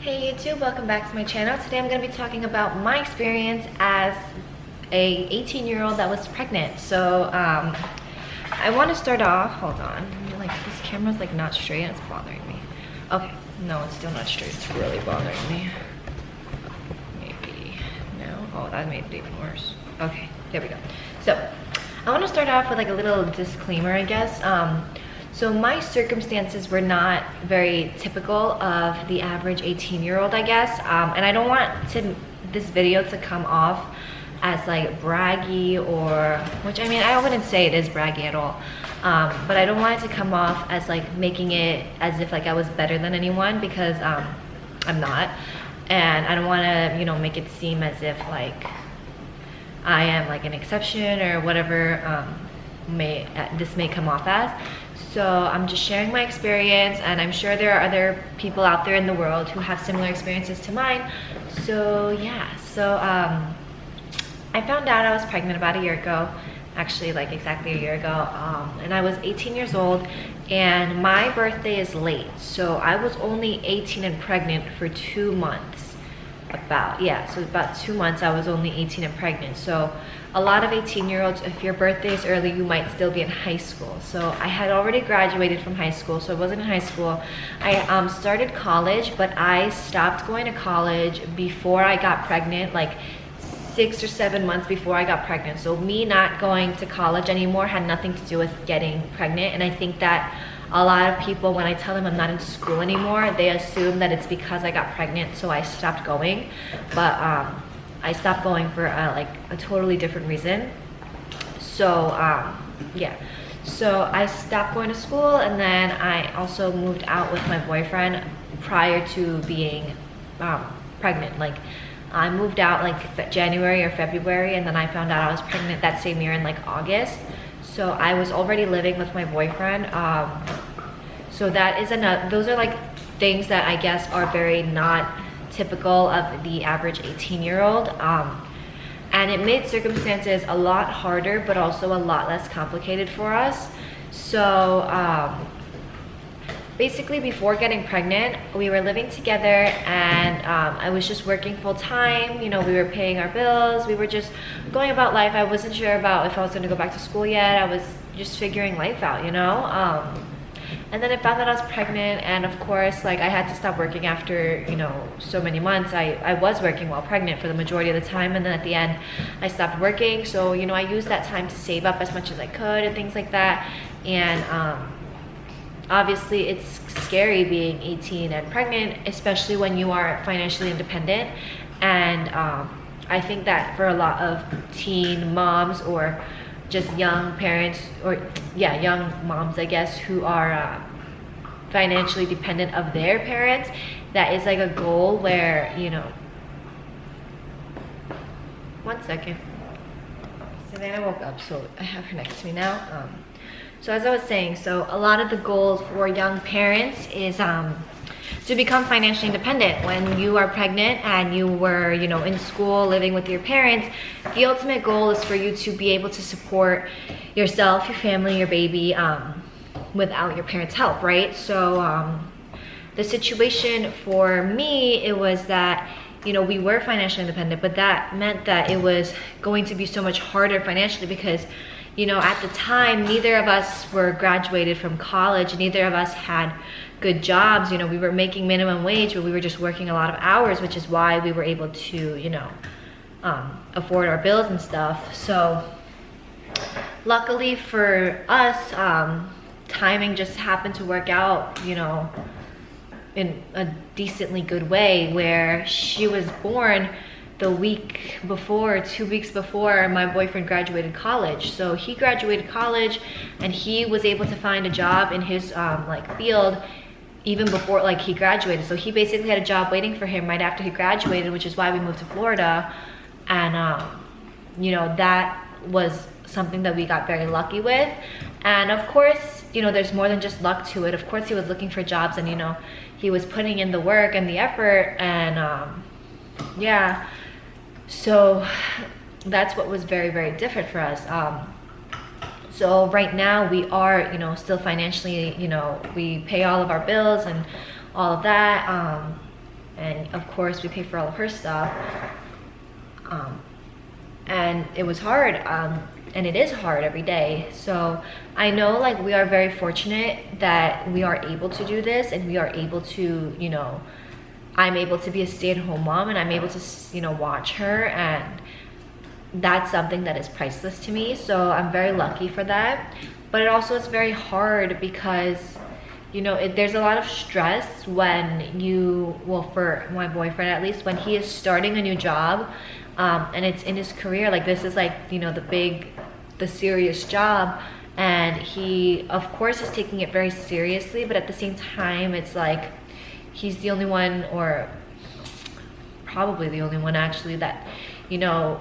Hey YouTube, welcome back to my channel. Today I'm going to be talking about my experience as a 18-year-old that was pregnant. So I want to start off, hold on, like this camera's like not straight and it's bothering me. Okay, no, it's still not straight, it's really bothering me. Maybe, no, oh that made it even worse. Okay, there we go. So I want to start off with like a little disclaimer, I guess. So my circumstances were not very typical of the average 18-year-old, I guess. And I don't want this video to come off as like braggy or, which I mean, I wouldn't say it is braggy at all. But I don't want it to come off as like making it as if like I was better than anyone, because I'm not. And I don't want to, you know, make it seem as if like I am like an exception or whatever this may come off as. So I'm just sharing my experience, and I'm sure there are other people out there in the world who have similar experiences to mine. So yeah, so I found out I was pregnant about a year ago, actually like exactly a year ago, and I was 18 years old, and my birthday is late. So I was only 18 and pregnant for 2 months. So about 2 months I was only 18 and pregnant. So a lot of 18-year-olds, if your birthday is early, you might still be in high school. So I had already graduated from high school, so I wasn't in high school. I started college, but I stopped going to college before I got pregnant, like 6 or 7 months before I got pregnant. So me not going to college anymore had nothing to do with getting pregnant. And I think that a lot of people, when I tell them I'm not in school anymore, they assume that it's because I got pregnant, so I stopped going. But I stopped going for like a totally different reason. So yeah, so I stopped going to school, and then I also moved out with my boyfriend prior to being pregnant. Like I moved out like January or February, and then I found out I was pregnant that same year in like August. So I was already living with my boyfriend. So that is those are like things that I guess are very not typical of the average 18-year-old. And it made circumstances a lot harder, but also a lot less complicated for us. So basically before getting pregnant, we were living together, and I was just working full time. You know, we were paying our bills. We were just going about life. I wasn't sure about if I was gonna go back to school yet. I was just figuring life out, you know? And then I found that I was pregnant, and of course, like I had to stop working after, you know, so many months. I was working while pregnant for the majority of the time, and then at the end, I stopped working. So, you know, I used that time to save up as much as I could and things like that. And obviously it's scary being 18 and pregnant, especially when you are financially independent. And I think that for a lot of teen moms, or just young parents, or yeah, young moms I guess, who are financially dependent of their parents, that is like a goal where, you know, 1 second. Savannah woke up, so I have her next to me now. So as I was saying, so a lot of the goals for young parents is to become financially independent. When you are pregnant and you were, you know, in school living with your parents, the ultimate goal is for you to be able to support yourself, your family, your baby, without your parents' help, right? So the situation for me, it was that, you know, we were financially independent, but that meant that it was going to be so much harder financially because, you know, at the time, neither of us were graduated from college. Neither of us had good jobs. You know, we were making minimum wage, but we were just working a lot of hours, which is why we were able to, you know, afford our bills and stuff. So luckily for us, timing just happened to work out, you know, in a decently good way, where she was born the week before, 2 weeks before my boyfriend graduated college. So he graduated college, and he was able to find a job in his like field even before like he graduated. So he basically had a job waiting for him right after he graduated, which is why we moved to Florida. And you know, that was something that we got very lucky with. And of course, you know, there's more than just luck to it. Of course he was looking for jobs, and you know, he was putting in the work and the effort, and yeah, so that's what was very, very different for us. So right now we are, you know, still financially, you know, we pay all of our bills and all of that. and of course we pay for all of her stuff. And it was hard, and it is hard every day. So I know like we are very fortunate that we are able to do this, and we are able to, you know, I'm able to be a stay-at-home mom, and I'm able to, you know, watch her, and that's something that is priceless to me. So I'm very lucky for that. But it also is very hard because, you know, there's a lot of stress when you, well, for my boyfriend at least, when he is starting a new job, and it's in his career. Like this is like, you know, the serious job, and he of course is taking it very seriously, but at the same time it's like he's the only one, or probably the only one actually, that, you know,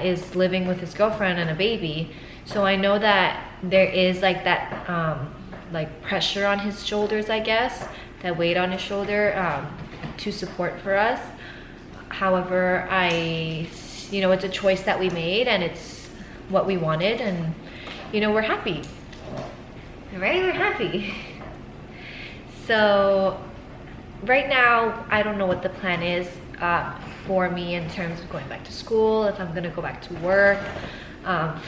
is living with his girlfriend and a baby. So I know that there is like that like pressure on his shoulders, I guess, that weight on his shoulder, to support for us. However, you know, it's a choice that we made, and it's what we wanted, and, you know, we're happy, right? We're happy. So right now, I don't know what the plan is for me in terms of going back to school, if I'm gonna go back to work.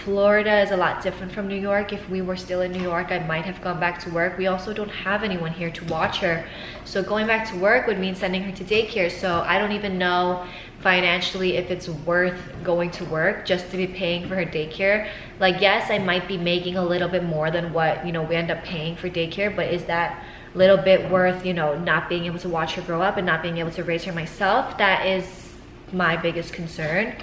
Florida is a lot different from New York. If we were still in New York, I might have gone back to work. We also don't have anyone here to watch her. So going back to work would mean sending her to daycare. So I don't even know financially if it's worth going to work just to be paying for her daycare. Like, yes, I might be making a little bit more than what, you know, we end up paying for daycare, but is that little bit worth, you know, not being able to watch her grow up and not being able to raise her myself? That is my biggest concern.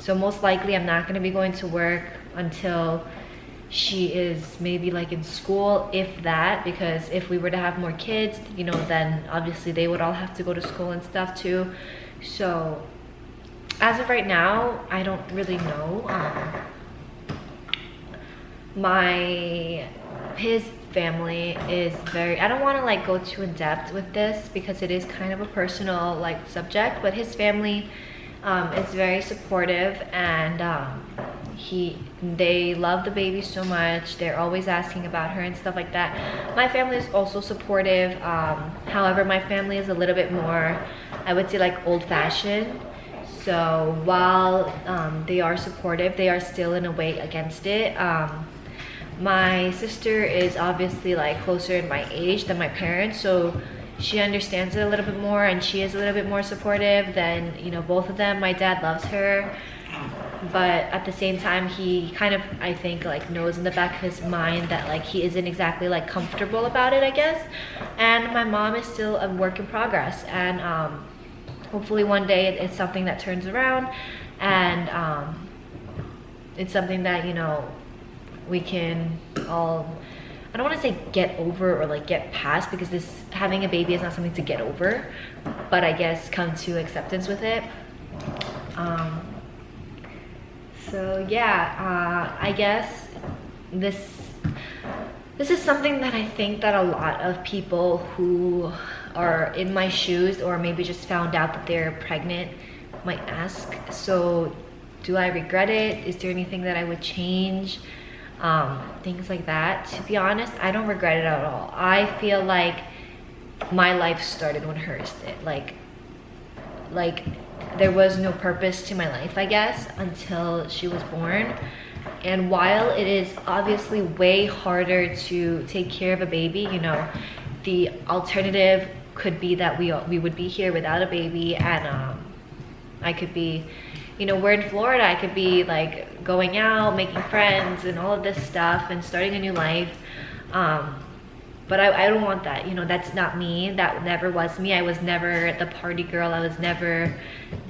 So most likely I'm not going to be going to work until she is maybe like in school, if that, because if we were to have more kids, you know, then obviously they would all have to go to school and stuff too. So as of right now, I don't really know. His family is very, I don't want to like go too in depth with this because it is kind of a personal like subject, but his family is very supportive, and they love the baby so much. They're always asking about her and stuff like that. My family is also supportive. However, my family is a little bit more, I would say, like old-fashioned. So while they are supportive, they are still in a way against it. My sister is obviously like closer in my age than my parents, so she understands it a little bit more, and she is a little bit more supportive than, you know, both of them. My dad loves her, but at the same time, he kind of, I think, like knows in the back of his mind that like he isn't exactly like comfortable about it, I guess. And my mom is still a work in progress, and hopefully one day it's something that turns around, and it's something that, you know, we can all, I don't want to say get over or like get past, because having a baby is not something to get over, but I guess come to acceptance with it. So yeah, I guess this is something that I think that a lot of people who are in my shoes, or maybe just found out that they're pregnant, might ask. So do I regret it? Is there anything that I would change? Things like that. To be honest, I don't regret it at all. I feel like my life started when hers did. Like there was no purpose to my life, I guess, until she was born. And while it is obviously way harder to take care of a baby, you know, the alternative could be that we would be here without a baby, and I could be, you know, we're in Florida, I could be like going out, making friends and all of this stuff and starting a new life. But I don't want that, you know, that's not me. That never was me. I was never the party girl. I was never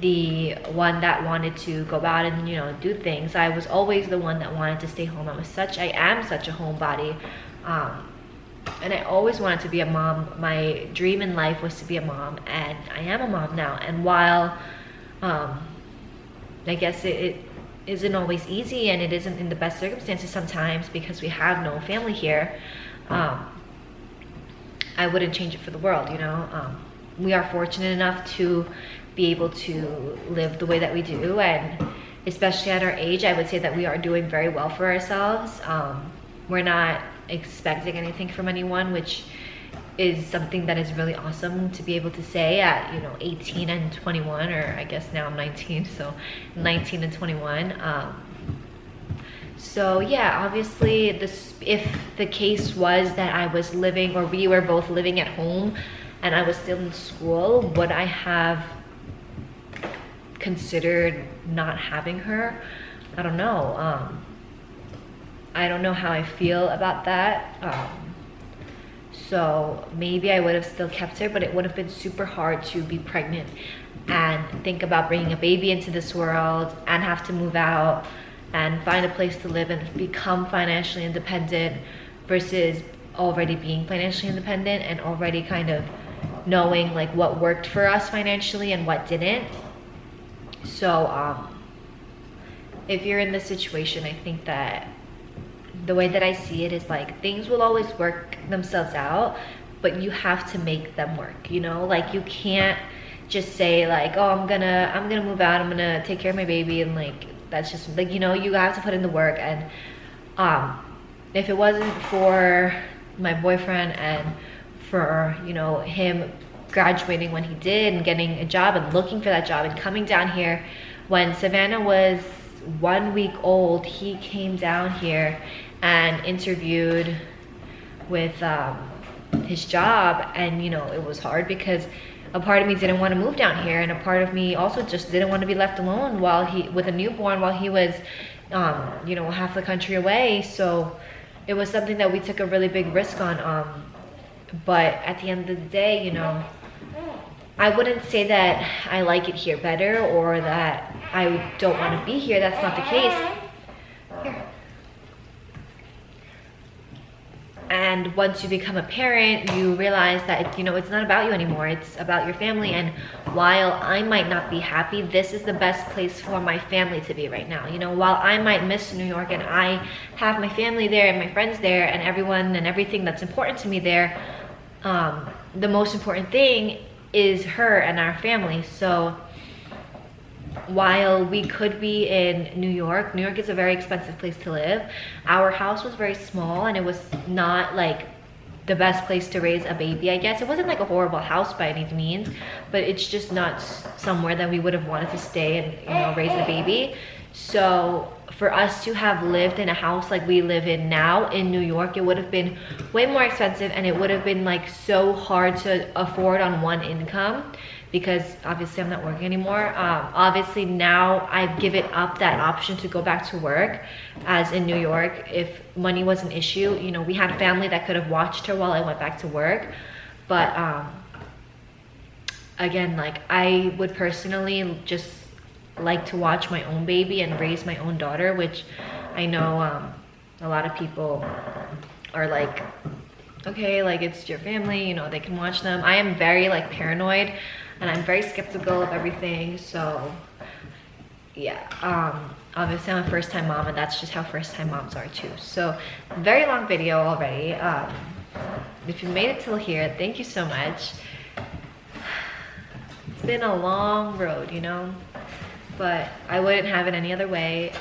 the one that wanted to go out and, you know, do things. I was always the one that wanted to stay home. I am such a homebody. And I always wanted to be a mom. My dream in life was to be a mom, and I am a mom now. And while I guess it isn't always easy, and it isn't in the best circumstances sometimes because we have no family here, I wouldn't change it for the world, you know. We are fortunate enough to be able to live the way that we do, and especially at our age, I would say that we are doing very well for ourselves. We're not expecting anything from anyone, which is something that is really awesome to be able to say at, you know, 18 and 21, or I guess now I'm 19, so 19 and 21. So yeah, obviously if the case was that I was living, or we were both living at home and I was still in school, would I have considered not having her? I don't know. I don't know how I feel about that. So maybe I would have still kept her, but it would have been super hard to be pregnant and think about bringing a baby into this world and have to move out and find a place to live and become financially independent, versus already being financially independent and already kind of knowing like what worked for us financially and what didn't. So if you're in this situation, I think that the way that I see it is like things will always work themselves out, but you have to make them work, you know? Like you can't just say like, oh, I'm gonna move out, I'm gonna take care of my baby, and like that's just like, you know, you have to put in the work. And if it wasn't for my boyfriend and for, you know, him graduating when he did and getting a job and looking for that job and coming down here when Savannah was 1 week old, he came down here and interviewed with his job. And you know, it was hard because a part of me didn't want to move down here, and a part of me also just didn't want to be left alone with a newborn while he was you know, half the country away. So it was something that we took a really big risk on, but at the end of the day, you know, I wouldn't say that I like it here better or that I don't want to be here. That's not the case. Here. And once you become a parent, you realize that, you know, it's not about you anymore. It's about your family. And while I might not be happy, this is the best place for my family to be right now. You know, while I might miss New York and I have my family there and my friends there and everyone and everything that's important to me there, the most important thing is her and our family. So while we could be in New York is a very expensive place to live. Our house was very small and it was not like the best place to raise a baby, I guess. It wasn't like a horrible house by any means, but it's just not somewhere that we would have wanted to stay and, you know, raise a baby. So for us to have lived in a house like we live in now in New York, it would have been way more expensive, and it would have been like so hard to afford on one income, because obviously I'm not working anymore. Obviously now I've given up that option to go back to work, as in New York, if money was an issue, you know, we had family that could have watched her while I went back to work. But again, like I would personally just like to watch my own baby and raise my own daughter, which I know a lot of people are like, okay, like it's your family, you know, they can watch them. I am very like paranoid and I'm very skeptical of everything. So yeah, obviously I'm a first-time mom, and that's just how first-time moms are too. So very long video already. If you made it till here, thank you so much. It's been a long road, you know, but I wouldn't have it any other way.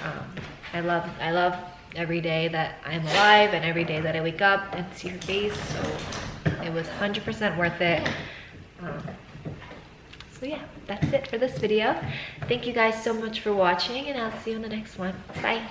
I love every day that I'm alive and every day that I wake up and see her face. So it was 100% worth it. So yeah, that's it for this video. Thank you guys so much for watching, and I'll see you in the next one. Bye.